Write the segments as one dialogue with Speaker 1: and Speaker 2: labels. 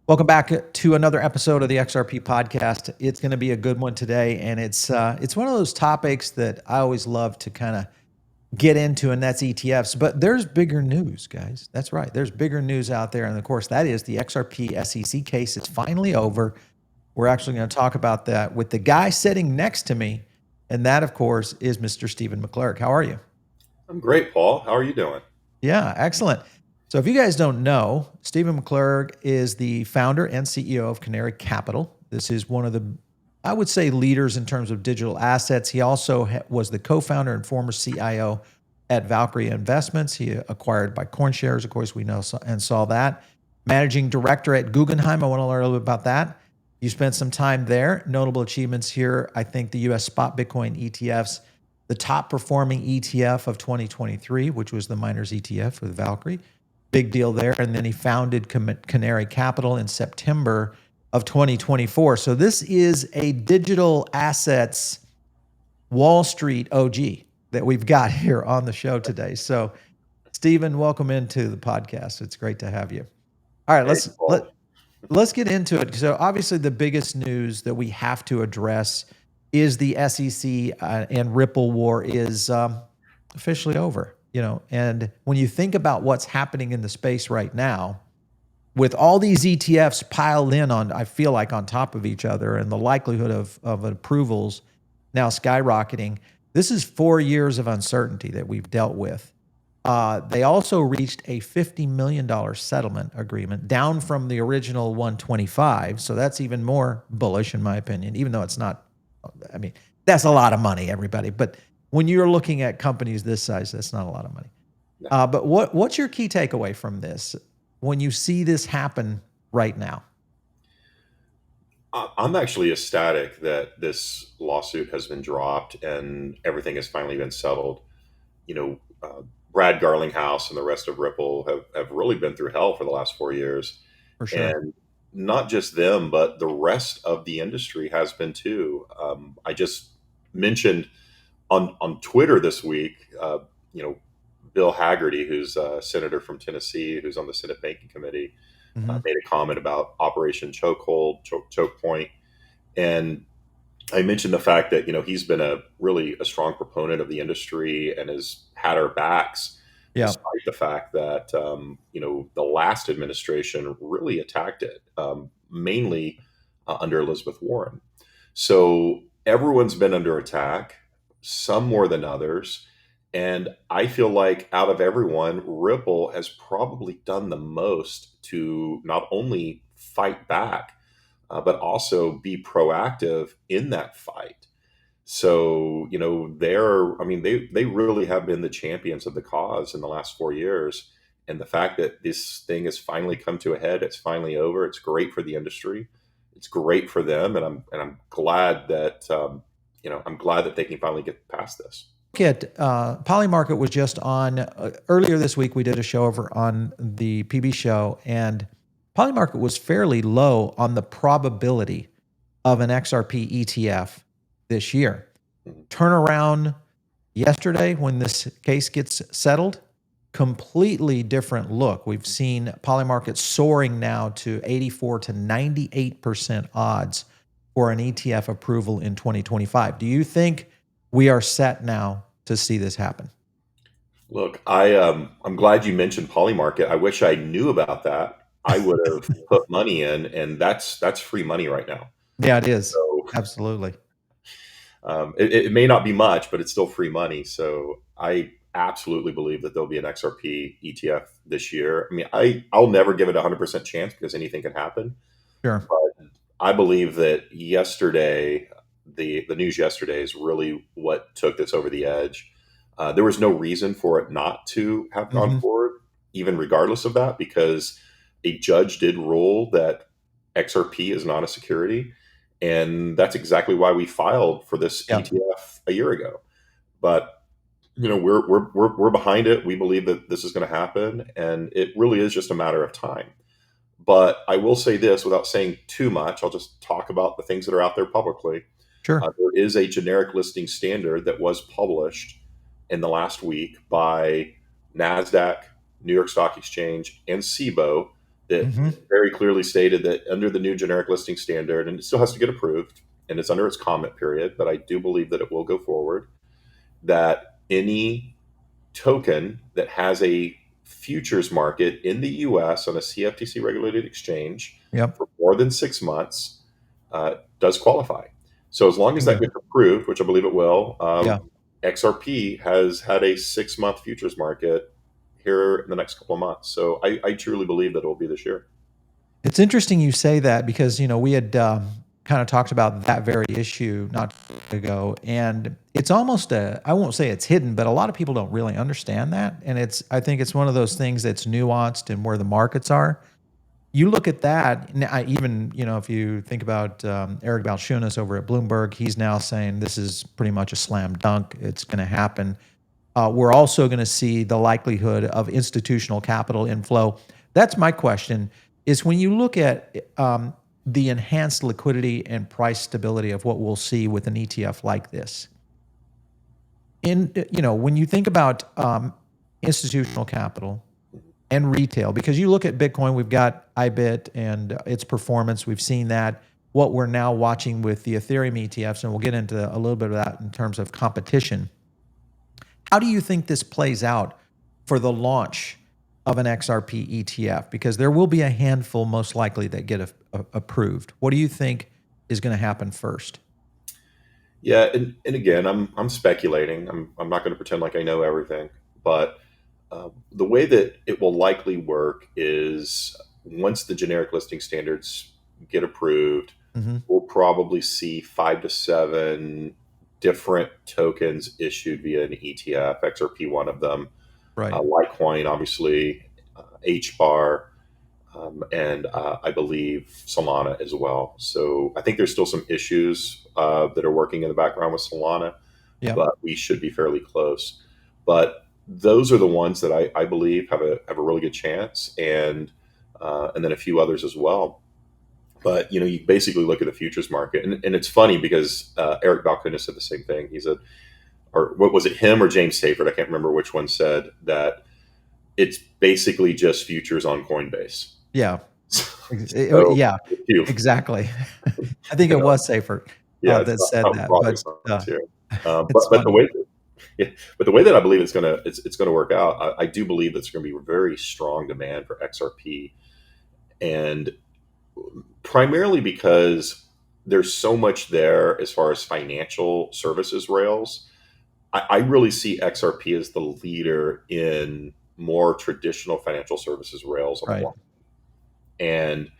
Speaker 1: Welcome back to another episode of the XRP podcast. It's going to be a good one today, and it's one of those topics that I always love to kind of get into, and that's ETFs. But there's bigger news, guys. That's right. There's bigger news out there, and of course, that is the XRP SEC case. It's finally over. We're actually going to talk about that with the guy sitting next to me, and that, of course, is Mr. Stephen McClurg. How are you?
Speaker 2: I'm great, Paul. How are you doing?
Speaker 1: Yeah, excellent. So if you guys don't know, Stephen McClurg is the founder and CEO of Canary Capital. This is one of the, I would say, leaders in terms of digital assets. He also was the co-founder and former CIO at Valkyrie Investments. He acquired by CoinShares, of course, we know and saw that. Managing director at Guggenheim. I want to learn a little bit about that. You spent some time there. Notable achievements here. I think the U.S. spot Bitcoin ETFs, the top performing ETF of 2023, which was the miners ETF with Valkyrie. Big deal there. And then he founded Canary Capital in September of 2024. So this is a digital assets Wall Street OG that we've got here on the show today. So Stephen, welcome into the podcast. It's great to have you. All right, let's get into it. So obviously the biggest news that we have to address is the SEC and Ripple war is officially over. And when you think about what's happening in the space right now, with all these ETFs piled in on, I feel like on top of each other, and the likelihood of approvals now skyrocketing, this is 4 years of uncertainty that we've dealt with. They also reached a $50 million settlement agreement, down from the original 125. So that's even more bullish, in my opinion, even though it's not, I mean, that's a lot of money, everybody. But when you're looking at companies this size, that's not a lot of money. But what's your key takeaway from this when you see this happen right now?
Speaker 2: I'm actually ecstatic that this lawsuit has been dropped and everything has finally been settled. Brad Garlinghouse and the rest of Ripple have really been through hell for the last 4 years.
Speaker 1: For sure.
Speaker 2: And not just them, but the rest of the industry has been too. I just mentioned on Twitter this week, Bill Haggerty, who's a senator from Tennessee, who's on the Senate Banking Committee, made a comment about Operation Chokehold, Choke Point, and I mentioned the fact that he's been a strong proponent of the industry and has had our backs, despite the fact that the last administration really attacked it, mainly under Elizabeth Warren. So everyone's been under attack, some more than others. And I feel like out of everyone, Ripple has probably done the most to not only fight back, but also be proactive in that fight. So, they really have been the champions of the cause in the last 4 years. And the fact that this thing has finally come to a head, it's finally over. It's great for the industry. It's great for them. And I'm glad that, I'm glad that they can finally get past this.
Speaker 1: Polymarket was just on earlier this week. We did a show over on the PB show, and Polymarket was fairly low on the probability of an XRP ETF this year. Turnaround yesterday when this case gets settled, completely different look. We've seen Polymarket soaring now to 84 to 98% odds for an ETF approval in 2025. Do you think we are set now to see this happen?
Speaker 2: Look, I'm glad you mentioned Polymarket. I wish I knew about that. I would have put money in, and that's free money right now.
Speaker 1: Yeah, it is.
Speaker 2: So,
Speaker 1: absolutely.
Speaker 2: It may not be much, but it's still free money. So I absolutely believe that there'll be an XRP ETF this year. I mean, I'll never give it a 100% chance because anything can happen.
Speaker 1: Sure.
Speaker 2: But I believe that yesterday, the news yesterday is really what took this over the edge. There was no reason for it not to have gone forward, even regardless of that, because a judge did rule that XRP is not a security. And that's exactly why we filed for this ETF a year ago. But we're behind it. We believe that this is going to happen, and it really is just a matter of time. But I will say this without saying too much. I'll just talk about the things that are out there publicly.
Speaker 1: Sure.
Speaker 2: There is a generic listing standard that was published in the last week by NASDAQ, New York Stock Exchange, and SIBO that
Speaker 1: Hmm.
Speaker 2: very clearly stated that under the new generic listing standard, and it still has to get approved, and it's under its comment period, but I do believe that it will go forward, that any token that has a futures market in the US on a CFTC regulated exchange
Speaker 1: Yep.
Speaker 2: for more than 6 months does qualify. So as long as that
Speaker 1: Bingo.
Speaker 2: gets approved, which I believe it will,
Speaker 1: Yeah.
Speaker 2: XRP has had a 6 month futures market here in the next couple of months. So I truly believe that it will be this year.
Speaker 1: It's interesting you say that because, we had kind of talked about that very issue not too long ago. And it's almost I won't say it's hidden, but a lot of people don't really understand that. And I think it's one of those things that's nuanced and where the markets are. You look at that, and even, if you think about Eric Balchunas over at Bloomberg, he's now saying this is pretty much a slam dunk. It's going to happen. We're also going to see the likelihood of institutional capital inflow. That's my question, is when you look at the enhanced liquidity and price stability of what we'll see with an ETF like this, when you think about institutional capital and retail, because you look at Bitcoin, we've got IBIT and its performance. We've seen that. What we're now watching with the Ethereum ETFs, and we'll get into a little bit of that in terms of competition. How do you think this plays out for the launch of an XRP ETF? Because there will be a handful, most likely, that get approved. What do you think is going to happen first?
Speaker 2: Yeah, and again, I'm speculating. I'm not going to pretend like I know everything, but the way that it will likely work is once the generic listing standards get approved,
Speaker 1: Hmm.
Speaker 2: we'll probably see 5 to 7 different tokens issued via an ETF, XRP one of them,
Speaker 1: Right.
Speaker 2: Litecoin, obviously, HBAR, and I believe Solana as well. So I think there's still some issues that are working in the background with Solana,
Speaker 1: Yep.
Speaker 2: but we should be fairly close. But those are the ones that I believe have a really good chance, and then a few others as well. But you basically look at the futures market, and it's funny because Eric Balchunas said the same thing. He said, or what was it, him or James Taford? I can't remember which one said that it's basically just futures on Coinbase.
Speaker 1: Yeah.
Speaker 2: So
Speaker 1: Yeah.
Speaker 2: if you,
Speaker 1: Exactly. I think
Speaker 2: you
Speaker 1: it
Speaker 2: know,
Speaker 1: was Safer
Speaker 2: yeah, it's
Speaker 1: that said
Speaker 2: not
Speaker 1: that,
Speaker 2: rocket
Speaker 1: but
Speaker 2: science here.
Speaker 1: it's
Speaker 2: But the
Speaker 1: funny.
Speaker 2: way that, yeah, but the way that I believe it's gonna work out, I do believe that's going to be very strong demand for XRP, and primarily because there's so much there as far as financial services rails. I really see XRP as the leader in more traditional financial services rails on the
Speaker 1: Right.
Speaker 2: block. And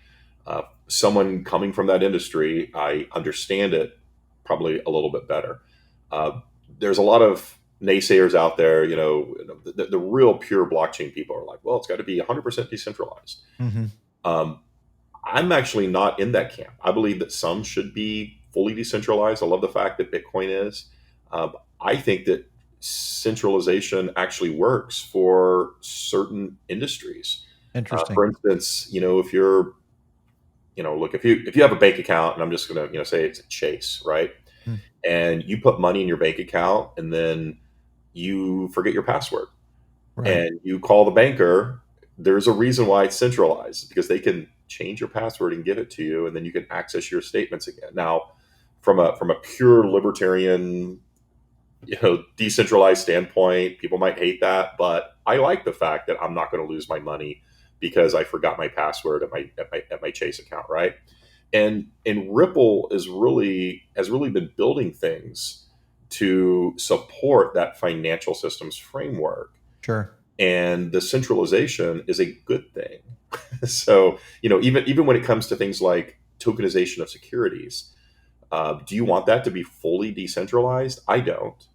Speaker 2: someone coming from that industry, I understand it probably a little bit better. Uh, there's a lot of naysayers out there, the real pure blockchain people are like, well, it's got to be 100% decentralized.
Speaker 1: Hmm.
Speaker 2: Um, I'm actually not in that camp. I believe that some should be fully decentralized. I love the fact that Bitcoin is. I think that centralization actually works for certain industries.
Speaker 1: Interesting.
Speaker 2: For instance, if you're, look, if you have a bank account, and I'm just going to, say it's a Chase, right?
Speaker 1: Mm.
Speaker 2: And you put money in your bank account, and then you forget your password,
Speaker 1: Right.
Speaker 2: and you call the banker. There's a reason why it's centralized, because they can change your password and give it to you, and then you can access your statements again. Now, from a pure libertarian, decentralized standpoint, people might hate that, but I like the fact that I'm not going to lose my money because I forgot my password at my Chase account, right? And Ripple has really been building things to support that financial systems framework,
Speaker 1: Sure.
Speaker 2: and the centralization is a good thing. So even when it comes to things like tokenization of securities, do you want that to be fully decentralized? I don't,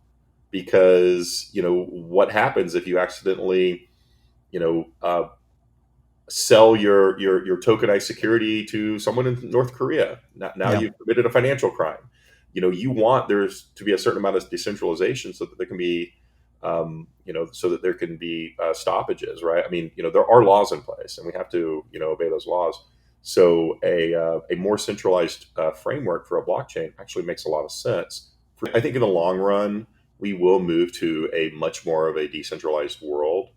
Speaker 2: because what happens if you accidentally you know uh, sell your tokenized security to someone in North Korea? Now
Speaker 1: Yeah.
Speaker 2: you've committed a financial crime. You want there's to be a certain amount of decentralization so that there can be stoppages, right? I mean, there are laws in place, and we have to obey those laws. So a more centralized framework for a blockchain actually makes a lot of sense. I think in the long run, we will move to a much more of a decentralized world,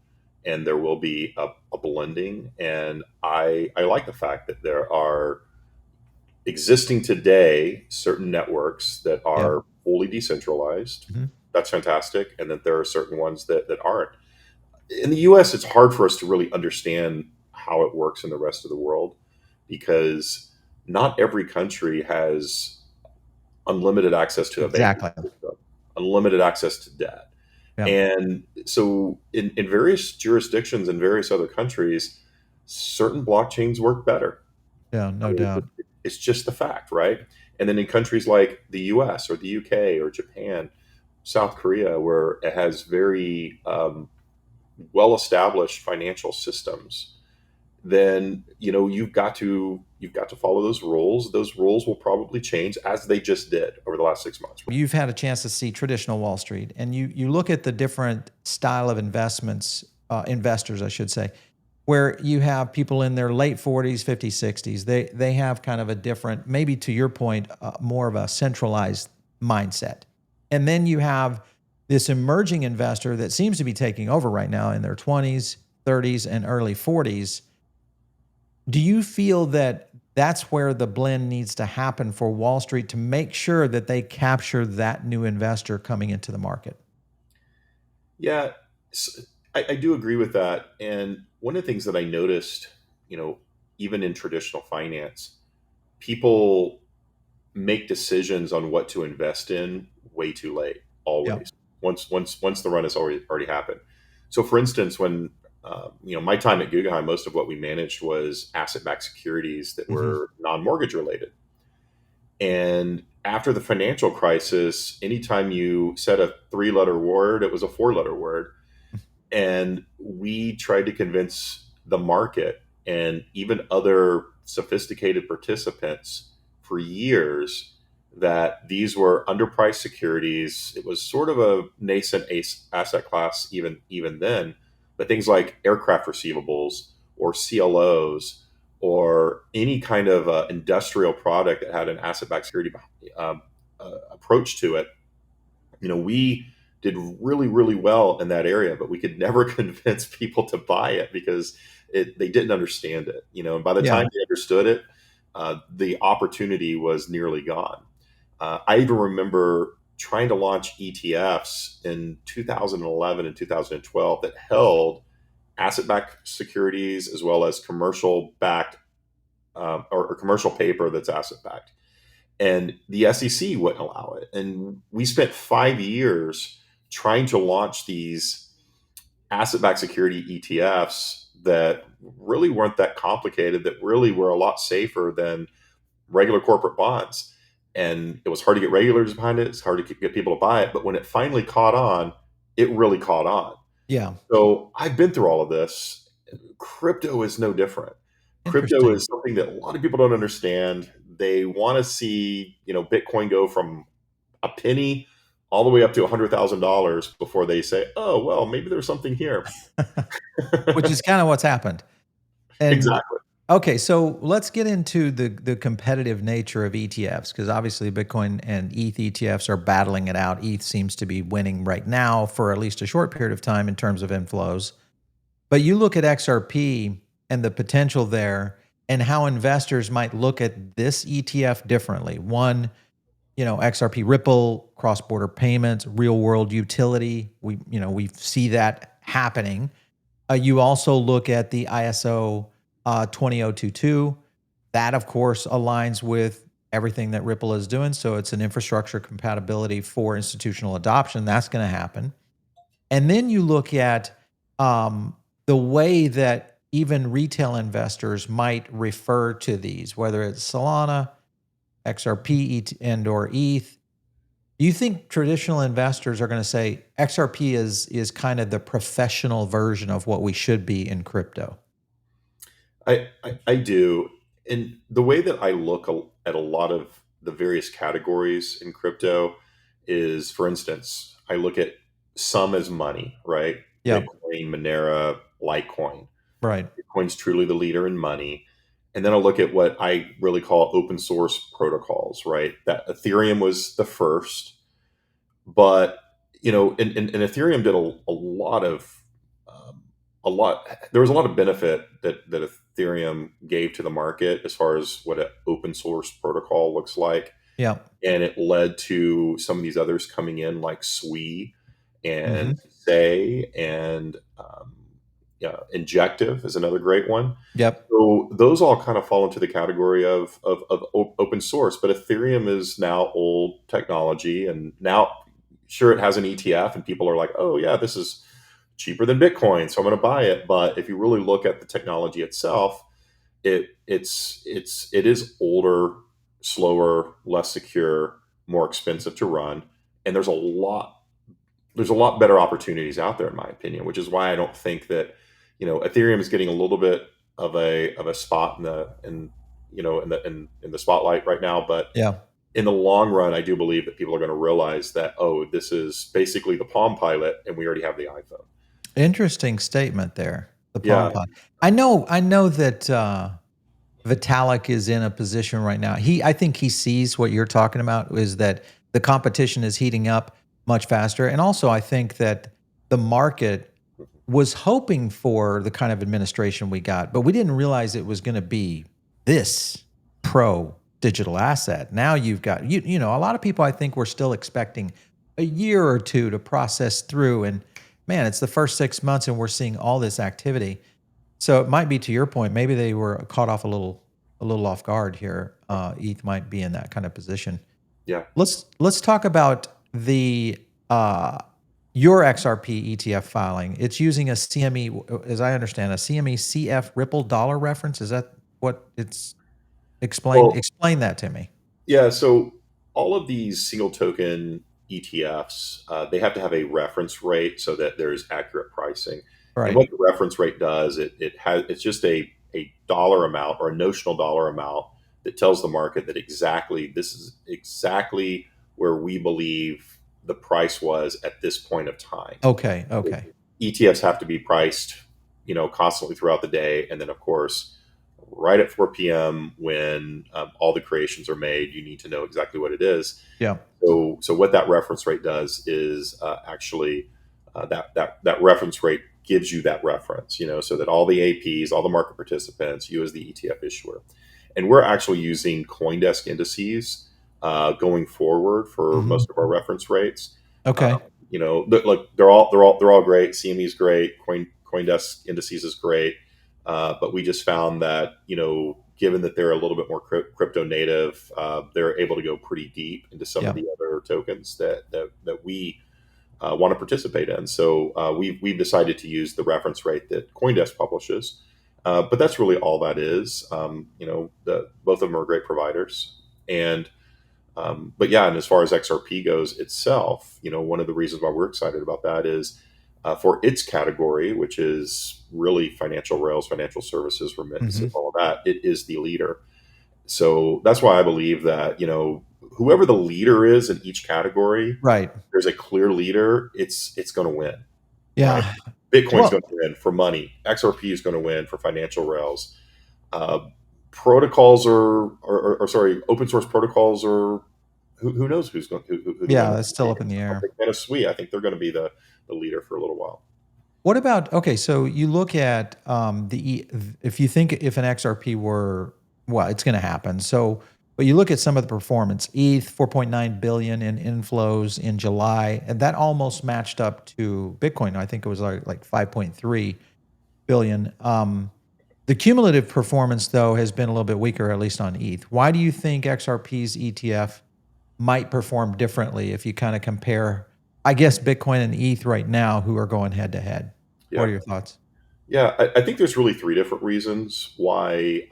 Speaker 2: and there will be a blending. And I like the fact that there are existing today certain networks that
Speaker 1: Yep.
Speaker 2: are fully decentralized.
Speaker 1: Mhm.
Speaker 2: That's fantastic. And that there are certain ones that aren't. In the US, it's hard for us to really understand how it works in the rest of the world because not every country has unlimited access to a banking
Speaker 1: Exactly.
Speaker 2: system, unlimited access to debt.
Speaker 1: Yeah.
Speaker 2: And so in various jurisdictions in various other countries, certain blockchains work better.
Speaker 1: Yeah.
Speaker 2: I
Speaker 1: No
Speaker 2: mean,
Speaker 1: doubt.
Speaker 2: it's just the fact, right? And then in countries like the US or the UK or Japan, South Korea, where it has very well established financial systems, then you've got to follow those rules. Those rules will probably change as they just did over the last 6 months.
Speaker 1: You've had a chance to see traditional Wall Street, and you look at the different style of investors, I should say, where you have people in their late 40s, 50s, 60s. They have kind of a different, maybe to your point, more of a centralized mindset. And then you have this emerging investor that seems to be taking over right now in their 20s, 30s, and early 40s. Do you feel that that's where the blend needs to happen for Wall Street to make sure that they capture that new investor coming into the market?
Speaker 2: Yeah, I do agree with that. And one of the things that I noticed, you know, even in traditional finance, people make decisions on what to invest in way too late.
Speaker 1: Yeah.
Speaker 2: Always, once the run has already happened. So, for instance, when my time at Guggenheim, most of what we managed was asset-backed securities that
Speaker 1: Hmm.
Speaker 2: were non-mortgage related. And after the financial crisis, anytime you said a three-letter word, it was a four-letter word. And we tried to convince the market and even other sophisticated participants for years that these were underpriced securities. It was sort of a nascent asset class even then, but things like aircraft receivables or CLOs or any kind of industrial product that had an asset-backed security approach to it, we did really, really well in that area, but we could never convince people to buy it because they didn't understand it. And by the
Speaker 1: Yeah.
Speaker 2: time they understood it, the opportunity was nearly gone. I even remember trying to launch ETFs in 2011 and 2012 that held asset-backed securities as well as commercial-backed or commercial paper that's asset-backed, and the SEC wouldn't allow it. And we spent 5 years trying to launch these asset-backed security ETFs that really weren't that complicated, that really were a lot safer than regular corporate bonds. And it was hard to get regulators behind it. It's hard to get people to buy it. But when it finally caught on, it really caught on.
Speaker 1: Yeah.
Speaker 2: So I've been through all of this. Crypto is no different. Crypto
Speaker 1: Interesting.
Speaker 2: is something that a lot of people don't understand. They want to see, Bitcoin go from a penny all the way up to $100,000 before they say, "Oh, well, maybe there's something here."
Speaker 1: Which is kind of what's happened. And
Speaker 2: Exactly.
Speaker 1: okay, so let's get into the competitive nature of ETFs because obviously Bitcoin and ETH ETFs are battling it out. ETH seems to be winning right now for at least a short period of time in terms of inflows. But you look at XRP and the potential there and how investors might look at this ETF differently. One, XRP Ripple, cross-border payments, real-world utility. We see that happening. You also look at the ISO 20022. That, of course, aligns with everything that Ripple is doing. So it's an infrastructure compatibility for institutional adoption. That's going to happen. And then you look at the way that even retail investors might refer to these, whether it's Solana, XRP, and/or ETH. Do you think traditional investors are going to say XRP is kind of the professional version of what we should be in crypto?
Speaker 2: I do. And the way that I look at a lot of the various categories in crypto is, for instance, I look at some as money, right?
Speaker 1: Yep.
Speaker 2: Bitcoin, Monero, Litecoin.
Speaker 1: Right.
Speaker 2: Bitcoin's truly the leader in money. And then I look at what I really call open source protocols, right? That Ethereum was the first, but and Ethereum did a lot of a lot. There was a lot of benefit that Ethereum gave to the market as far as what an open source protocol looks like,
Speaker 1: Yeah.
Speaker 2: and it led to some of these others coming in like Sui and
Speaker 1: Hmm.
Speaker 2: Say and yeah, Injective is another great one.
Speaker 1: Yep.
Speaker 2: So those all kind of fall into the category of open source, but Ethereum is now old technology, and now sure it has an ETF, and people are like, oh yeah, this is cheaper than Bitcoin, so I'm going to buy it. But if you really look at the technology itself, it is older, slower, less secure, more expensive to run, and there's a lot better opportunities out there in my opinion, which is why I don't think that Ethereum is getting a little bit of a spot in the spotlight right now, but
Speaker 1: Yeah.
Speaker 2: in the long run, I do believe that people are going to realize that, oh, this is basically the Palm Pilot, and we already have the iPhone.
Speaker 1: Interesting statement there. The Palm
Speaker 2: Yeah.
Speaker 1: Pod. I know that Vitalik is in a position right now. I think he sees what you're talking about is that the competition is heating up much faster. And also I think that the market was hoping for the kind of administration we got, but we didn't realize it was going to be this pro digital asset. Now you've got a lot of people I think were still expecting a year or two to process through, and man, it's the first 6 months and we're seeing all this activity. So it might be to your point, maybe they were caught off a little off guard here. ETH might be in that kind of position.
Speaker 2: Yeah.
Speaker 1: Let's talk about the your XRP ETF filing. It's using a CME, as I understand, a CME CF Ripple dollar reference. Is that what it's explain?
Speaker 2: Well,
Speaker 1: Explain that to me.
Speaker 2: yeah, so all of these single token ETFs, they have to have a reference rate so that there's accurate pricing. And
Speaker 1: Right.
Speaker 2: what the reference rate does, it's just a dollar amount or a notional dollar amount that tells the market that exactly this is exactly where we believe the price was at this point of time.
Speaker 1: Okay. Okay.
Speaker 2: ETFs have to be priced, constantly throughout the day, and then of course, right at 4 p.m. when all the creations are made, you need to know exactly what it is.
Speaker 1: Yeah.
Speaker 2: So what that reference rate does is actually that reference rate gives you that reference, so that all the APs, all the market participants, you as the ETF issuer, and we're actually using CoinDesk indices going forward for
Speaker 1: Hmm.
Speaker 2: most of our reference rates.
Speaker 1: Okay.
Speaker 2: Look, they're all great. CME is great. CoinDesk indices is great. But we just found that given that they're a little bit more crypto native, they're able to go pretty deep into some of
Speaker 1: Yeah.
Speaker 2: the other tokens that we want to participate in. So we've decided to use the reference rate that CoinDesk publishes. But that's really all that is. Both of them are great providers, and but yeah, and as far as XRP goes itself, one of the reasons why we're excited about that is for its category, which is really financial rails, financial services,
Speaker 1: Hmm.
Speaker 2: remittances, all of that. It is the leader. So that's why I believe that whoever the leader is in each category,
Speaker 1: Right.
Speaker 2: there's a clear leader. It's going to win, right?
Speaker 1: Yeah.
Speaker 2: Bitcoin's
Speaker 1: Well,
Speaker 2: going to win for money. XRP is going to win for financial rails. Uh, Protocols or sorry, open source protocols are who knows who the
Speaker 1: yeah,
Speaker 2: winner
Speaker 1: that's still up in
Speaker 2: is.
Speaker 1: the
Speaker 2: I
Speaker 1: air.
Speaker 2: think Sui, I think they're going to be the leader for a little while.
Speaker 1: What about okay? So you look at if you think if an XRP were well, it's going to happen. So, but you look at some of the performance. ETH 4.9 billion in inflows in July, and that almost matched up to Bitcoin. I think it was like 5.3 billion. The cumulative performance though has been a little bit weaker, at least on ETH. Why do you think XRP's ETF might perform differently if you kind of compare, I guess, Bitcoin and ETH right now, who are going head to head? What
Speaker 2: Yeah,
Speaker 1: are your thoughts?
Speaker 2: yeah. I think there's really three different reasons why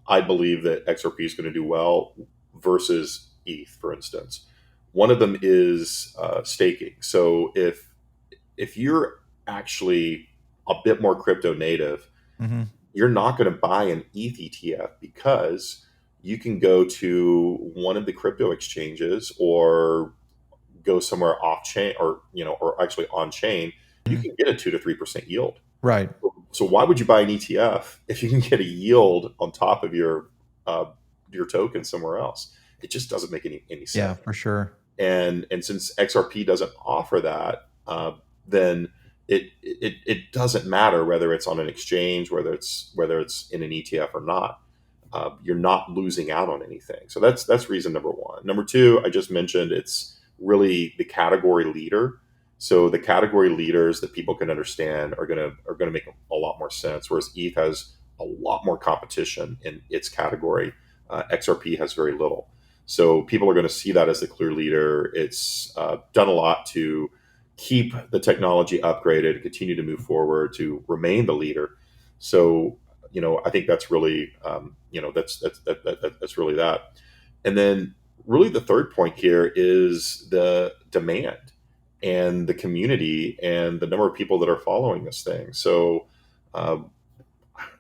Speaker 2: I believe that XRP is going to do well versus ETH, for instance. One of them is staking. So if you're actually a bit more crypto native,
Speaker 1: Hmm.
Speaker 2: you're not going to buy an ETH ETF because you can go to one of the crypto exchanges or go somewhere off chain or actually on chain. You can get a 2 to 3% yield.
Speaker 1: Right.
Speaker 2: So why would you buy an ETF if you can get a yield on top of your token somewhere else? It just doesn't make any sense.
Speaker 1: Yeah, for sure.
Speaker 2: And since XRP doesn't offer that, then it doesn't matter whether it's on an exchange, whether it's in an ETF or not. You're not losing out on anything. So that's reason number one. Number two, I just mentioned it's really the category leader. So the category leaders that people can understand are gonna make a lot more sense. Whereas ETH has a lot more competition in its category. XRP has very little. So people are going to see that as the clear leader. It's done a lot to keep the technology upgraded, continue to move forward, to remain the leader. So I think that's really that's really that. And then really the third point here is the demand and the community and the number of people that are following this thing. So um,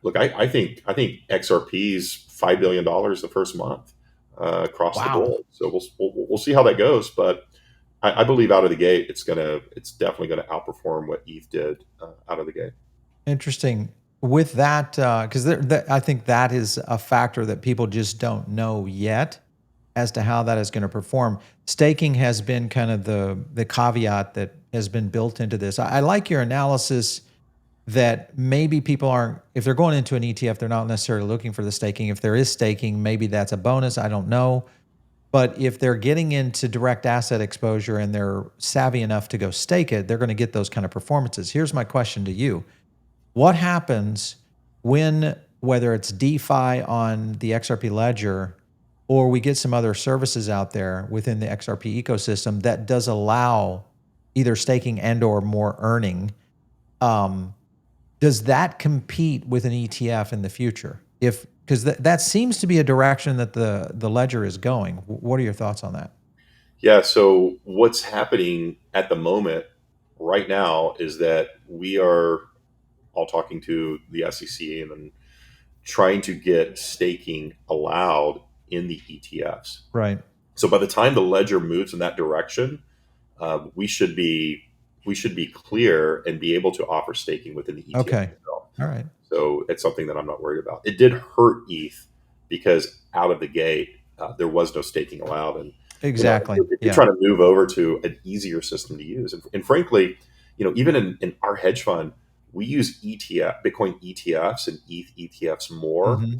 Speaker 2: look, I think XRP's $5 billion the first month across the
Speaker 1: Wow.
Speaker 2: board. So we'll see how that goes, but I believe out of the gate it's definitely gonna outperform what ETH did out of the gate.
Speaker 1: Interesting. With that, because I think that is a factor that people just don't know yet as to how that is going to perform. Staking has been kind of the caveat that has been built into this. I like your analysis that maybe people aren't, if they're going into an ETF, they're not necessarily looking for the staking. If there is staking, maybe that's a bonus. I don't know. But if they're getting into direct asset exposure and they're savvy enough to go stake it, they're going to get those kind of performances. Here's my question to you. What happens when, whether it's DeFi on the XRP ledger or we get some other services out there within the XRP ecosystem that does allow either staking and or more earning? Um, does that compete with an ETF in the future? If because that seems to be a direction that the ledger is going. What are your thoughts on that?
Speaker 2: Yeah. So what's happening at the moment right now is that we are all talking to the SEC and then trying to get staking allowed in the ETFs.
Speaker 1: Right.
Speaker 2: So by the time the ledger moves in that direction, we should be clear and be able to offer staking within the ETF
Speaker 1: Okay.
Speaker 2: itself.
Speaker 1: All right.
Speaker 2: So it's something that I'm not worried about. It did hurt ETH because out of the gate there was no staking allowed, and
Speaker 1: Exactly.
Speaker 2: if you're
Speaker 1: Yeah.
Speaker 2: trying to move over to an easier system to use, and frankly, even in our hedge fund, we use Bitcoin ETFs and ETH ETFs more
Speaker 1: Hmm.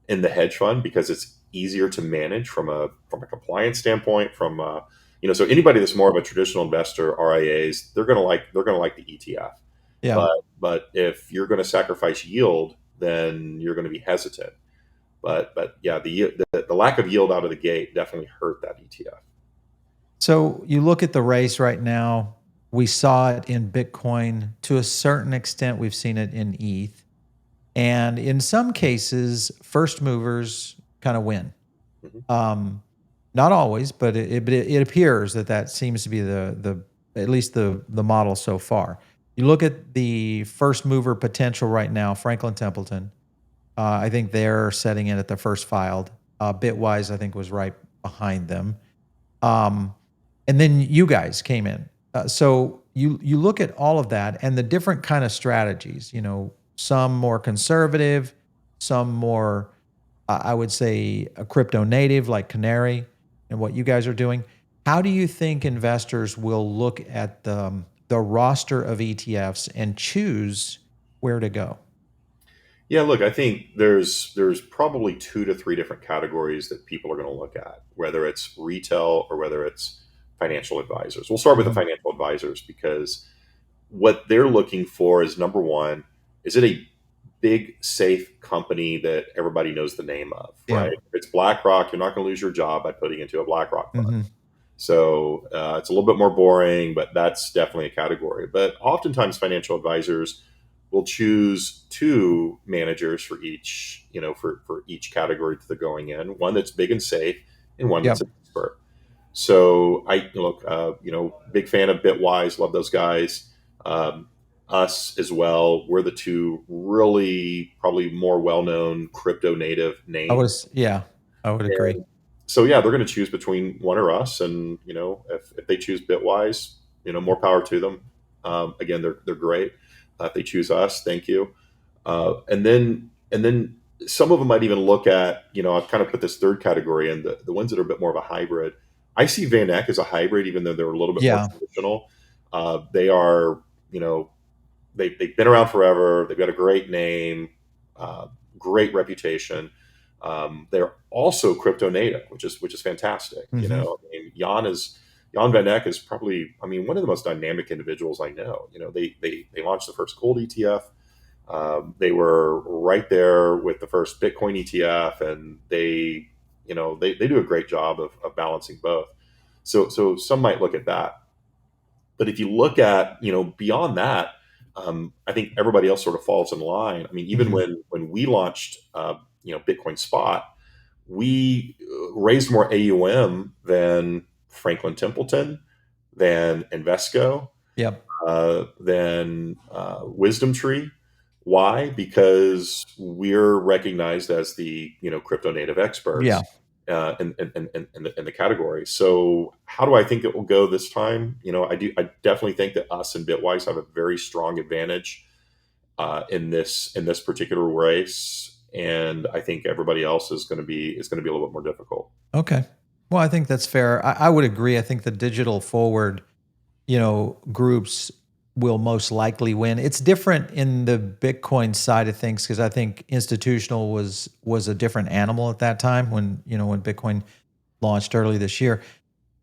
Speaker 2: in the hedge fund because it's easier to manage from a compliance standpoint. So anybody that's more of a traditional investor, RIAs, they're gonna like the ETF.
Speaker 1: Yeah.
Speaker 2: But if you're going to sacrifice yield, then you're going to be hesitant. But yeah, the lack of yield out of the gate definitely hurt that ETF.
Speaker 1: So you look at the race right now. We saw it in Bitcoin to a certain extent. We've seen it in ETH, and in some cases, first movers kind of win.
Speaker 2: Mhm.
Speaker 1: Um, Not always, but it appears that that seems to be the at least the model so far. You look at the first mover potential right now, Franklin Templeton. I think they're setting in at the first filed. Bitwise, I think, was right behind them. Um, and then you guys came in. So you look at all of that and the different kind of strategies. Some more conservative, some more I would say a crypto native like Canary and what you guys are doing. How do you think investors will look at the roster of ETFs and choose where to go?
Speaker 2: Yeah, look, I think there's probably 2 to 3 different categories that people are going to look at, whether it's retail or whether it's financial advisors. We'll start with the
Speaker 1: Mhm.
Speaker 2: financial advisors because what they're looking for is number one, is it a big, safe company that everybody knows the name of,
Speaker 1: Yeah.
Speaker 2: right? If it's BlackRock, you're not going to lose your job by putting into a BlackRock fund.
Speaker 1: Hmm.
Speaker 2: So it's a little bit more boring, but that's definitely a category. But oftentimes, financial advisors will choose two managers for each, for each category that they're going in. One that's big and safe, and one that's
Speaker 1: Yep.
Speaker 2: an expert. So I look, big fan of Bitwise, love those guys. Um, Us as well. We're the two really probably more well-known crypto native names.
Speaker 1: Yeah, I would agree.
Speaker 2: And so yeah, they're going to choose between one or us, and if they choose Bitwise, more power to them. Again, they're great. If they choose us, thank you. And then some of them might even look at, I've kind of put this third category in the ones that are a bit more of a hybrid. I see Van Eck as a hybrid, even though they're a little bit more
Speaker 1: Yeah.
Speaker 2: traditional. They are, you know, they've been around forever. They've got a great name, uh, great reputation. They're also crypto native, which is fantastic.
Speaker 1: Hmm.
Speaker 2: I mean, Jan Van Eck is probably, I mean, one of the most dynamic individuals I know. They launched the first gold ETF. They were right there with the first Bitcoin ETF, and they do a great job of balancing both. So some might look at that, but if you look at beyond that, I think everybody else sort of falls in line. I mean, even
Speaker 1: Hmm.
Speaker 2: when we launched Bitcoin Spot, we raised more AUM than Franklin Templeton, than Invesco,
Speaker 1: Yep.
Speaker 2: than Wisdom Tree. Why? Because we're recognized as the crypto native
Speaker 1: Yeah.
Speaker 2: experts in the category. So how do I think it will go this time? I definitely think that us and Bitwise have a very strong advantage in this particular race, and I think everybody else is going to be a little bit more difficult.
Speaker 1: Okay. Well, I think that's fair. I would agree. I think the digital forward, groups will most likely win. It's different in the Bitcoin side of things because I think institutional was a different animal at that time when Bitcoin launched early this year.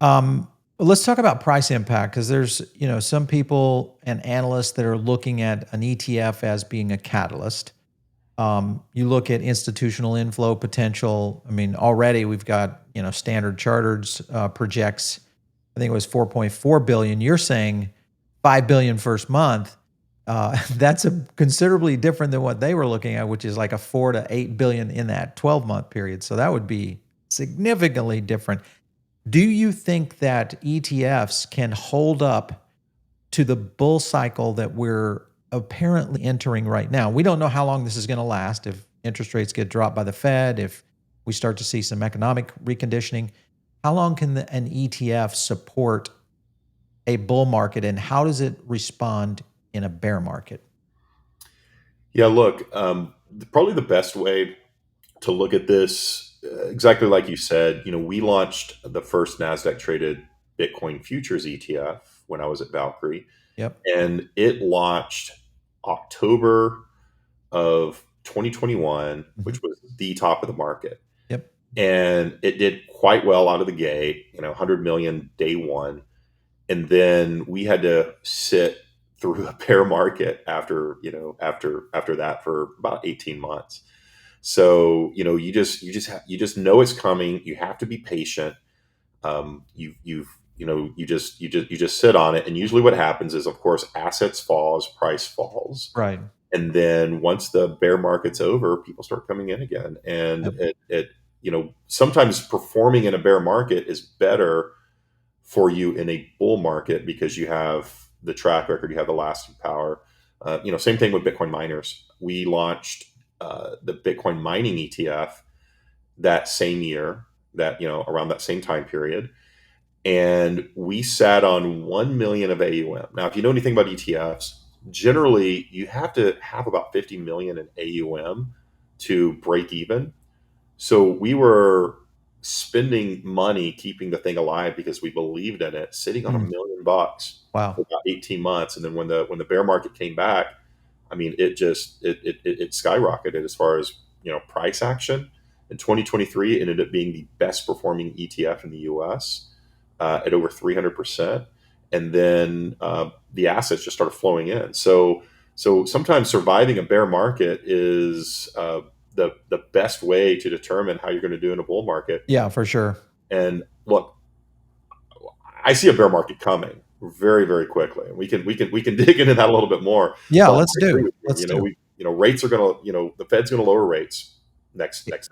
Speaker 1: Let's talk about price impact because there's some people and analysts that are looking at an ETF as being a catalyst. You look at institutional inflow potential. I mean, already we've got Standard Chartered's projects. I think it was 4.4 billion. You're saying 5 billion first month. That's a considerably different than what they were looking at, which is like a 4 to 8 billion in that 12-month period. So that would be significantly different. Do you think that ETFs can hold up to the bull cycle that we're apparently entering right now? We don't know how long this is going to last, if interest rates get dropped by the Fed, if we start to see some economic reconditioning. How long can an ETF support a bull market, and how does it respond in a bear market?
Speaker 2: Yeah, look, probably the best way to look at this, exactly like you said, we launched the first Nasdaq traded Bitcoin futures ETF when I was at Valkyrie,
Speaker 1: Yep.
Speaker 2: and it launched October of 2021,
Speaker 1: Hmm.
Speaker 2: which was the top of the market.
Speaker 1: Yep.
Speaker 2: And it did quite well out of the gate, 100 million day one. And then we had to sit through a bear market after that for about 18 months. So, you just know it's coming. You have to be patient. You just sit on it. And usually what happens is, of course, assets fall as price falls.
Speaker 1: Right.
Speaker 2: And then once the bear market's over, people start coming in again. And
Speaker 1: Yep.
Speaker 2: sometimes performing in a bear market is better for you in a bull market because you have the track record, you have the lasting power. Same thing with Bitcoin miners. We launched the Bitcoin mining ETF that same year, that around that same time period, and we sat on 1 million of AUM. Now, if you know anything about ETFs, generally you have to have about 50 million in AUM to break even. So we were spending money keeping the thing alive because we believed in it, sitting on
Speaker 1: Mm.
Speaker 2: $1 million
Speaker 1: Wow.
Speaker 2: for about 18 months. And then when the bear market came back, I mean, it skyrocketed as far as price action. In 2023, it ended up being the best performing ETF in the US at over 300%. And then the assets just started flowing in. So sometimes surviving a bear market is the best way to determine how you're going to do in a bull market.
Speaker 1: Yeah, for sure.
Speaker 2: And look, I see a bear market coming very, very quickly, and we can dig into that a little bit more.
Speaker 1: Yeah,
Speaker 2: But
Speaker 1: let's
Speaker 2: I agree
Speaker 1: do.
Speaker 2: with you.
Speaker 1: Let's do.
Speaker 2: Rates are going to the Fed's going to lower rates next session.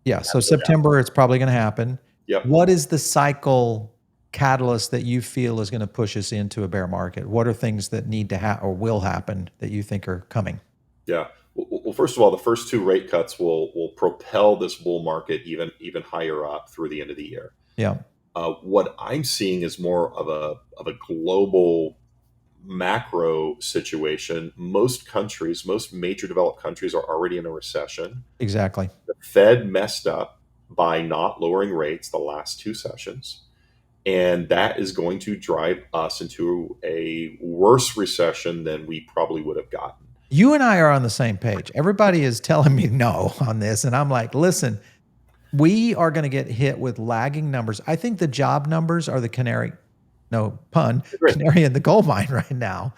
Speaker 1: Yeah, so
Speaker 2: Have no doubt.
Speaker 1: September, it's probably going to happen.
Speaker 2: Yep.
Speaker 1: What is the cycle catalyst that you feel is going to push us into a bear market? What are things that need to happen or will happen that you think are coming?
Speaker 2: Yeah. Well, first of all, the first two rate cuts will propel this bull market even higher up through the end of the year.
Speaker 1: Yeah,
Speaker 2: What I'm seeing is more of a global macro situation. Most major developed countries are already in a recession.
Speaker 1: exactly.
Speaker 2: The Fed messed up by not lowering rates the last two sessions. And that is going to drive us into a worse recession than we probably would have gotten.
Speaker 1: You and I are on the same page. Everybody is telling me no on this. And I'm like, listen, we are going to get hit with lagging numbers. I think the job numbers are the canary, no pun,
Speaker 2: Great.
Speaker 1: canary in the coal mine right now.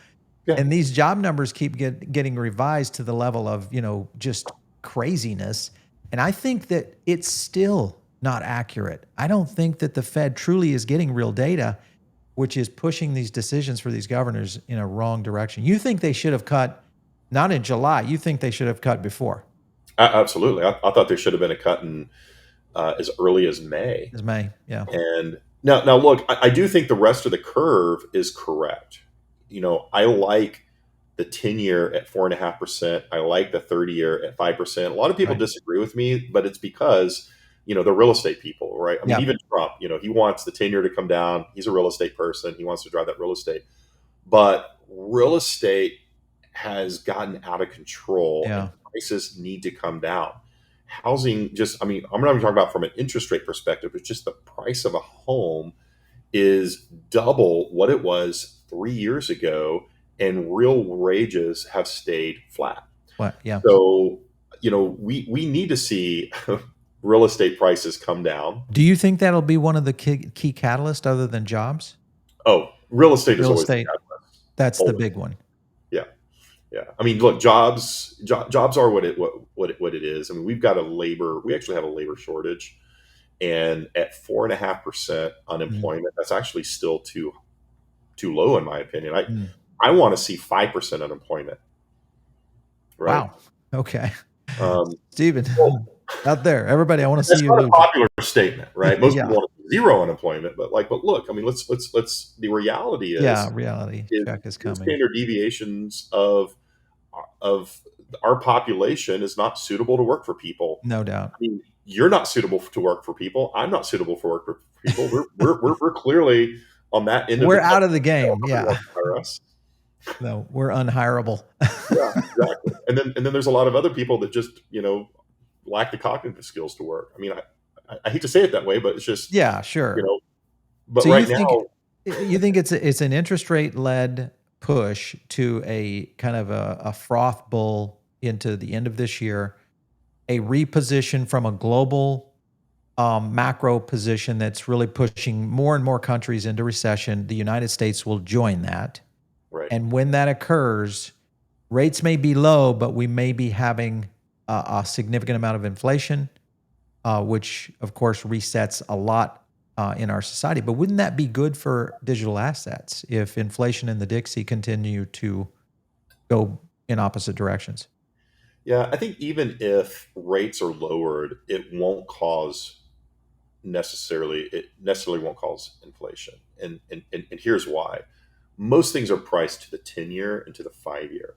Speaker 2: Yeah.
Speaker 1: And these job numbers keep getting revised to the level of, just craziness. And I think that it's still not accurate. I don't think that the Fed truly is getting real data, which is pushing these decisions for these governors in a wrong direction. You think they should have cut, not in July, you think they should have cut before?
Speaker 2: Absolutely. I thought there should have been a cut in as early as May.
Speaker 1: As May, yeah.
Speaker 2: And now look, I do think the rest of the curve is correct. I like the 10-year at 4.5%. I like the 30-year at 5%. A lot of people
Speaker 1: Right.
Speaker 2: disagree with me, but it's because, they're real estate people, right? I mean,
Speaker 1: Yeah.
Speaker 2: even Trump, he wants the 10-year to come down. He's a real estate person. He wants to drive that real estate. But real estate has gotten out of control
Speaker 1: Yeah.
Speaker 2: and prices need to come down. Housing I'm not even talking about from an interest rate perspective, but just the price of a home is double what it was 3 years ago, and real wages have stayed flat.
Speaker 1: What? Yeah.
Speaker 2: So, we need to see real estate prices come down.
Speaker 1: Do you think that'll be one of the key catalysts other than jobs?
Speaker 2: Oh, real estate is
Speaker 1: Real
Speaker 2: always
Speaker 1: estate,
Speaker 2: the catalyst.
Speaker 1: that's the
Speaker 2: Always.
Speaker 1: big one.
Speaker 2: Yeah. Yeah. I mean, look, jobs are what it is. I mean, we actually have a labor shortage, and at 4.5% unemployment, that's actually still too low in my opinion. I want to see 5% unemployment. Right.
Speaker 1: Wow. Okay.
Speaker 2: Um,
Speaker 1: Stephen,
Speaker 2: well,
Speaker 1: out there, everybody, I want to
Speaker 2: that's
Speaker 1: see you
Speaker 2: not a
Speaker 1: lose.
Speaker 2: popular statement, right? Most
Speaker 1: Yeah.
Speaker 2: people want zero unemployment, but look, I mean, let's. The reality is,
Speaker 1: Yeah, reality check is coming.
Speaker 2: standard deviations of our population is not suitable to work for people.
Speaker 1: No doubt.
Speaker 2: I mean, you're not suitable to work for people. I'm not suitable for work for people. We're clearly on that end.
Speaker 1: We're
Speaker 2: of
Speaker 1: out of the game. Yeah.
Speaker 2: Us.
Speaker 1: No, we're unhireable.
Speaker 2: Yeah, exactly. And then there's a lot of other people that just lack the cognitive skills to work. I mean, I hate to say it that way, but it's just
Speaker 1: Yeah, sure.
Speaker 2: But
Speaker 1: So
Speaker 2: right
Speaker 1: you think it's an interest rate led push to a kind of a froth bull into the end of this year, a reposition from a global macro position that's really pushing more and more countries into recession. The United States will join that.
Speaker 2: right.
Speaker 1: And when that occurs, rates may be low, but we may be having a significant amount of inflation, which of course resets a lot in our society. But wouldn't that be good for digital assets if inflation and the Dixie continue to go in opposite directions?
Speaker 2: Yeah, I think even if rates are lowered, it necessarily won't cause inflation. And here's why. Most things are priced to the 10-year and to the 5-year.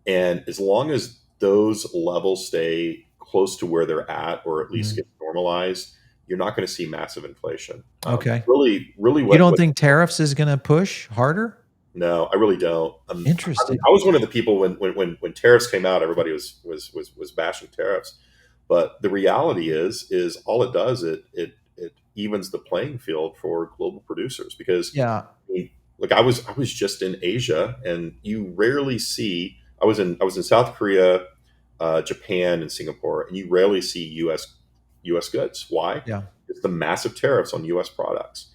Speaker 2: And as long as those levels stay close to where they're at, or at least get normalized, you're not going to see massive inflation.
Speaker 1: Okay.
Speaker 2: Really,
Speaker 1: You don't think tariffs is going to push harder?
Speaker 2: No, I really don't.
Speaker 1: Interesting.
Speaker 2: I was one of the people when tariffs came out, everybody was bashing tariffs, but the reality is all it does, it evens the playing field for global producers, because
Speaker 1: Yeah.
Speaker 2: I mean, look, I was just in Asia, and you rarely see. I was in South Korea, Japan, and Singapore, and you rarely see U.S. goods. Why?
Speaker 1: Yeah.
Speaker 2: It's the massive tariffs on U.S. products.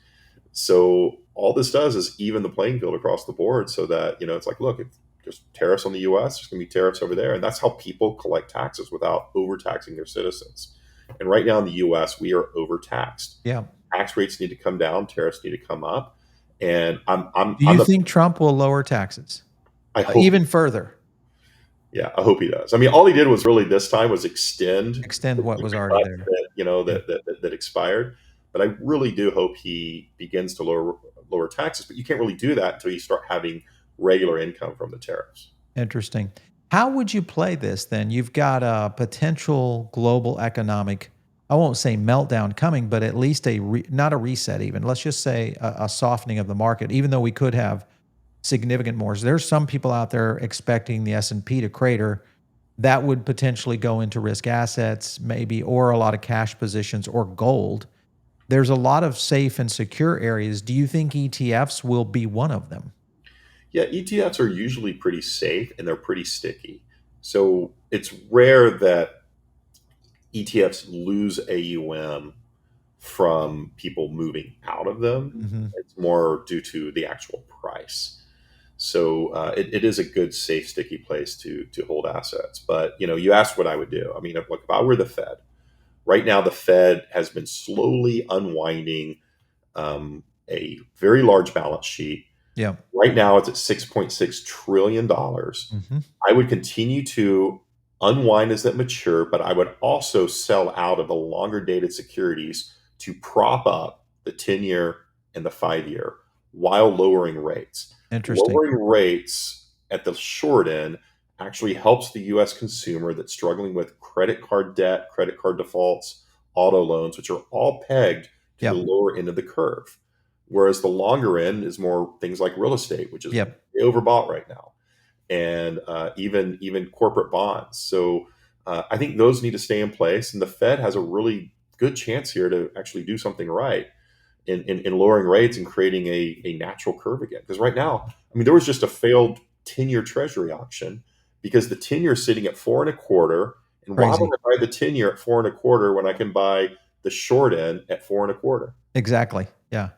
Speaker 2: So all this does is even the playing field across the board, so that it's like, look, if there's tariffs on the U.S., there's going to be tariffs over there, and that's how people collect taxes without overtaxing their citizens. And right now in the U.S., we are overtaxed.
Speaker 1: Yeah.
Speaker 2: Tax rates need to come down, tariffs need to come up, and
Speaker 1: Do you think Trump will lower taxes
Speaker 2: I hope
Speaker 1: even further?
Speaker 2: Yeah, I hope he does. I mean, all he did was really this time was extend
Speaker 1: What was already there.
Speaker 2: that expired. But I really do hope he begins to lower taxes. But you can't really do that until you start having regular income from the tariffs.
Speaker 1: Interesting. How would you play this then? You've got a potential global economic, I won't say meltdown coming, but at least not a reset even. Let's just say a softening of the market, even though we could have significant more. There's some people out there expecting the S&P to crater. That would potentially go into risk assets maybe, or a lot of cash positions or gold. there's a lot of safe and secure areas. Do you think ETFs will be one of them?
Speaker 2: Yeah, ETFs are usually pretty safe and they're pretty sticky. So it's rare that ETFs lose AUM from people moving out of them.
Speaker 1: Hmm.
Speaker 2: It's more due to the actual price. So it is a good, safe, sticky place to hold assets. But you asked what I would do. I mean, look, if I were the Fed, right now the Fed has been slowly unwinding a very large balance sheet.
Speaker 1: Yeah.
Speaker 2: Right now, it's at $6.6 trillion.
Speaker 1: Hmm.
Speaker 2: I would continue to unwind as that mature, but I would also sell out of the longer dated securities to prop up the 10-year and the 5-year while lowering rates.
Speaker 1: Interesting.
Speaker 2: Lowering rates at the short end actually helps the US consumer that's struggling with credit card debt, credit card defaults, auto loans, which are all pegged to the
Speaker 1: Yep.
Speaker 2: lower end of the curve. Whereas the longer end is more things like real estate, which is
Speaker 1: Yep.
Speaker 2: overbought right now, and even corporate bonds. So I think those need to stay in place, and the Fed has a really good chance here to actually do something right in lowering rates and creating a natural curve again. Because right now, I mean, there was just a failed 10-year Treasury auction because the 10-year is sitting at 4.25, and why would
Speaker 1: Crazy.
Speaker 2: I buy the 10-year at 4.25 when I can buy the short end at 4.25?
Speaker 1: Exactly. Yeah.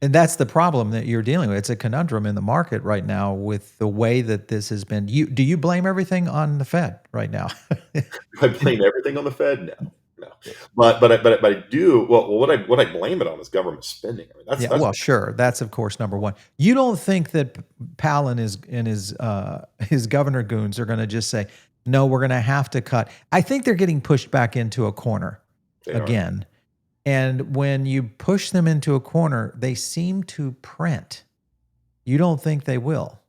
Speaker 1: And that's the problem that you're dealing with. It's a conundrum in the market right now with the way that this has been. Do you blame everything on the Fed right now?
Speaker 2: I blame everything on the Fed? No, no. But I do. Well, what I blame it on is government spending. I mean,
Speaker 1: Yeah,
Speaker 2: that's
Speaker 1: well, sure. That's of course number one. You don't think that Powell and his governor goons are going to just say, "No, we're going to have to cut." I think they're getting pushed back into a corner
Speaker 2: they are.
Speaker 1: again. And when you push them into a corner, they seem to print. You don't think they will?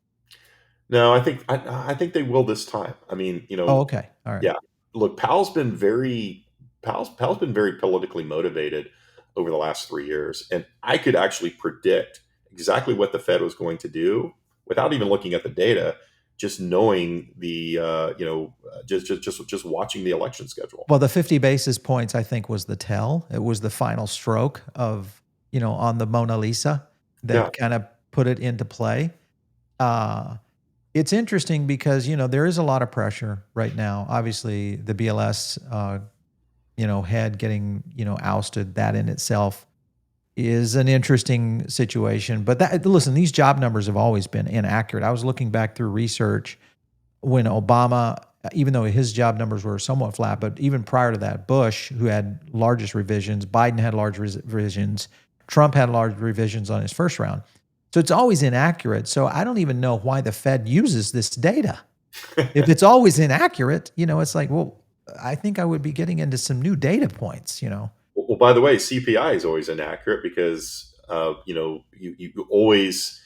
Speaker 2: No, I think they will this time. I mean,
Speaker 1: Oh, okay. All right.
Speaker 2: yeah. Look, Powell's been very politically motivated over the last 3 years, and I could actually predict exactly what the Fed was going to do without even looking at the data, just knowing just watching the election schedule.
Speaker 1: Well, the 50 basis points, I think, was the tell. It was the final stroke of, on the Mona Lisa
Speaker 2: Yeah,
Speaker 1: that kind of put it into play. Uh, it's interesting because, there is a lot of pressure right now. Obviously, the BLS, head getting, ousted, that in itself is an interesting situation. But listen, these job numbers have always been inaccurate. I was looking back through research when Obama, even though his job numbers were somewhat flat, but even prior to that, Bush, who had largest revisions, Biden had large revisions, Trump had large revisions on his first round. So it's always inaccurate. So I don't even know why the Fed uses this data. If it's always inaccurate, it's like, well, I think I would be getting into some new data points.
Speaker 2: Well, by the way, CPI is always inaccurate because you always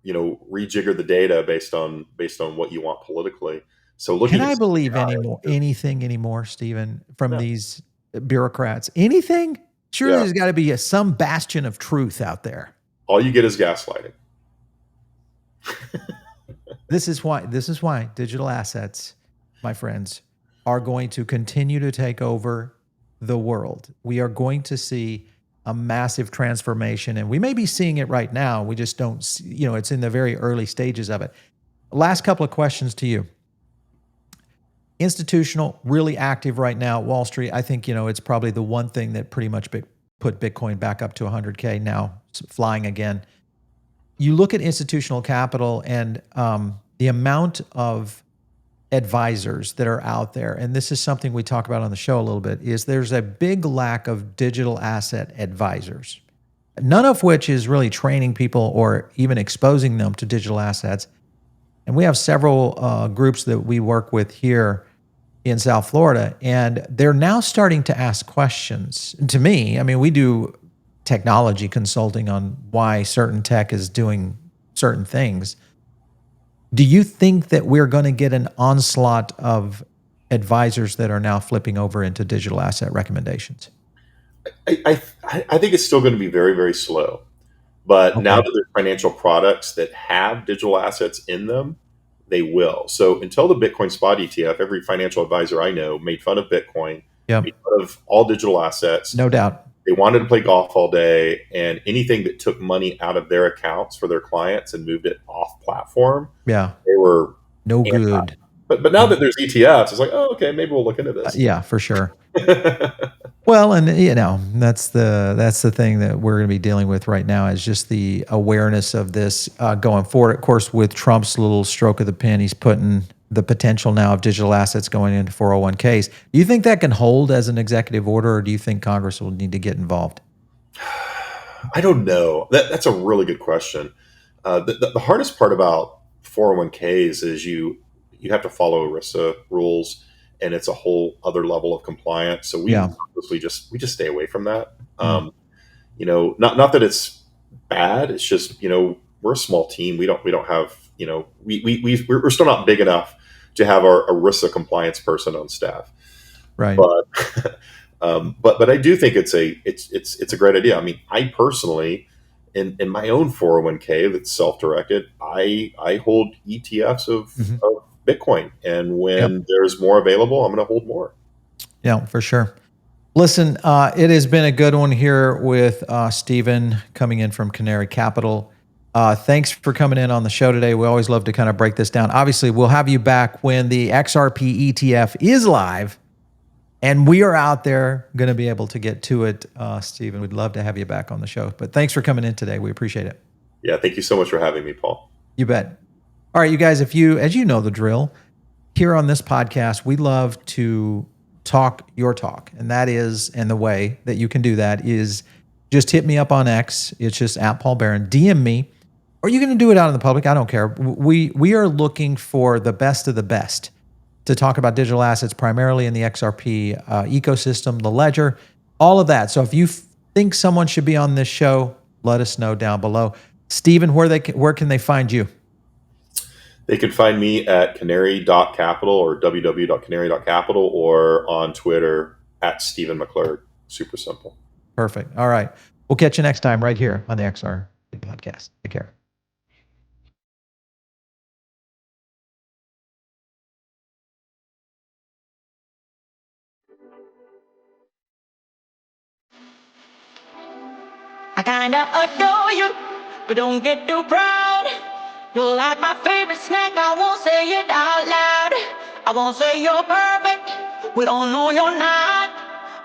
Speaker 2: rejigger the data based on what you want politically. So
Speaker 1: Can
Speaker 2: looking at
Speaker 1: I believe
Speaker 2: CPI,
Speaker 1: anything anymore, Stephen, from
Speaker 2: no,
Speaker 1: these bureaucrats? Anything? Surely
Speaker 2: yeah,
Speaker 1: there's got to be some bastion of truth out there.
Speaker 2: all you get is gaslighting.
Speaker 1: This is why digital assets, my friends, are going to continue to take over the world. We are going to see a massive transformation, and we may be seeing it right now. We just don't see, it's in the very early stages of it. Last couple of questions to you. Institutional, really active right now. Wall Street, I think, it's probably the one thing that pretty much put Bitcoin back up to 100K now, flying again. You look at institutional capital and the amount of advisors that are out there, and this is something we talk about on the show a little bit, is there's a big lack of digital asset advisors, none of which is really training people or even exposing them to digital assets. And we have several groups that we work with here in South Florida, and they're now starting to ask questions to me. I mean, we do technology consulting on why certain tech is doing certain things. Do you think that we're going to get an onslaught of advisors that are now flipping over into digital asset recommendations?
Speaker 2: I think it's still going to be very, very slow. But now
Speaker 1: Okay.
Speaker 2: that there's financial products that have digital assets in them, they will. So until the Bitcoin spot ETF, every financial advisor I know made fun of Bitcoin,
Speaker 1: Yep.
Speaker 2: made fun of all digital assets.
Speaker 1: No doubt.
Speaker 2: They wanted to play golf all day, and anything that took money out of their accounts for their clients and moved it off platform,
Speaker 1: Yeah.
Speaker 2: they were
Speaker 1: No
Speaker 2: anti.
Speaker 1: good.
Speaker 2: But now that there's ETFs, it's like, oh, okay, maybe we'll look into this.
Speaker 1: Yeah, for sure. Well, and that's the thing that we're going to be dealing with right now is just the awareness of this going forward. Of course, with Trump's little stroke of the pen, he's putting the potential now of digital assets going into 401ks. Do you think that can hold as an executive order, or do you think Congress will need to get involved?
Speaker 2: I don't know. That's a really good question. The hardest part about 401ks is you have to follow ERISA rules, and it's a whole other level of compliance. So we
Speaker 1: Yeah.
Speaker 2: purposely we just stay away from that.
Speaker 1: Mm.
Speaker 2: Not that it's bad. It's just we're a small team. We don't have we're still not big enough to have our ERISA compliance person on staff.
Speaker 1: Right.
Speaker 2: But but I do think it's a great idea. I mean, I personally, in my own 401k that's self-directed, I hold ETFs of Bitcoin, and when there's more available, I'm going to hold more.
Speaker 1: Yeah, for sure. Listen, it has been a good one here with Stephen coming in from Canary Capital. Thanks for coming in on the show today. We always love to kind of break this down. Obviously, we'll have you back when the XRP ETF is live, and we are out there going to be able to get to it. Stephen, we'd love to have you back on the show. But thanks for coming in today. We appreciate it.
Speaker 2: Yeah, thank you so much for having me, Paul.
Speaker 1: You bet. All right, you guys, as you know the drill, here on this podcast, we love to talk your talk. And the way that you can do that is just hit me up on X. It's just at Paul Barron. DM me, or you can do it out in the public. I don't care. We are looking for the best of the best to talk about digital assets, primarily in the XRP ecosystem, the ledger, all of that. So if you think someone should be on this show, let us know down below. Stephen, where can they find you?
Speaker 2: They can find me at canary.capital or www.canary.capital, or on Twitter at Stephen McClurg. Super simple.
Speaker 1: Perfect. All right. We'll catch you next time right here on the XR podcast. Take care.
Speaker 3: I kinda adore you, but don't get too proud. You're like my favorite snack, I won't say it out loud. I won't say you're perfect, we don't know you're not.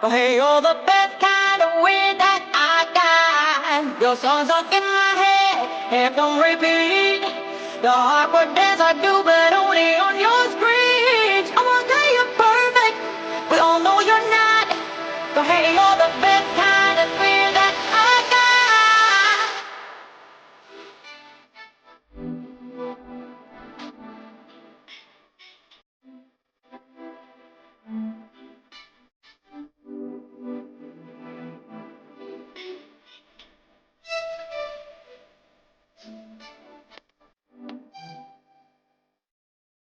Speaker 3: But hey, you're the best kind of weed that I got. Your songs are in my head, have them repeat. The awkward dance I do, but only on your